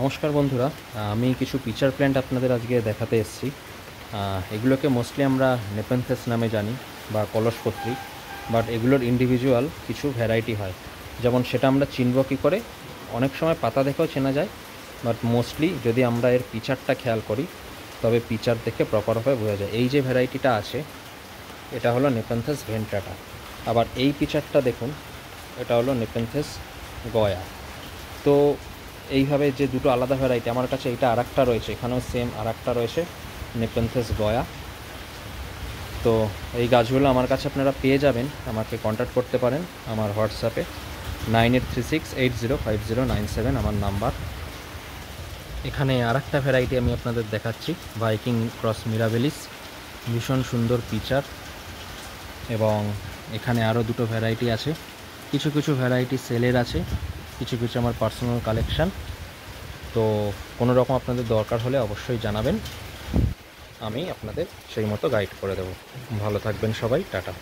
নমস্কার বন্ধুরা, আমি কিছু পিচার প্ল্যান্ট আপনাদের আজকে দেখাতে এসেছি। এগুলোকে মোস্টলি আমরা নেপেনথেস নামে জানি বা কলসপত্রী, বাট এগুলোর ইন্ডিভিজুয়াল কিছু ভ্যারাইটি হয়। যেমন সেটা আমরা চিনব কী করে? অনেক সময় পাতা দেখেও চেনা যায়, বাট মোস্টলি যদি আমরা এর পিচারটা খেয়াল করি তবে পিচার দেখে প্রপারভাবে বোঝা যায়। এই যে ভ্যারাইটিটা আছে এটা হলো নেপেনথেস ভেন্ট্রাটা। আবার এই পিচারটা দেখুন, এটা হলো নেপেনথেস গয়া। তো এইভাবে যে দুটো আলাদা ভ্যারাইটি, আমার কাছে এইটা আরেকটা রয়েছে, এখানেও সেম আরেকটা রয়েছে নেপেনথেস গয়া। তো এই গাছগুলো আমার কাছে আপনারা পেয়ে যাবেন, আমাকে কন্ট্যাক্ট করতে পারেন আমার হোয়াটসঅ্যাপে 9836805097 আমার নাম্বার। এখানে আরেকটা ভ্যারাইটি আমি আপনাদের দেখাচ্ছি, ভাইকিং ক্রস মিরাবেলিস, ভীষণ সুন্দর পিচার। এবং এখানে আরও দুটো ভ্যারাইটি আছে, কিছু কিছু ভ্যারাইটি সেলের আছে, কিছু কিছু আমার পার্সোনাল কালেকশান। তো কোনো রকম আপনাদের দরকার হলে অবশ্যই জানাবেন, আমি আপনাদের সেই মতো গাইড করে দেবো। ভালো থাকবেন সবাই, টাটা।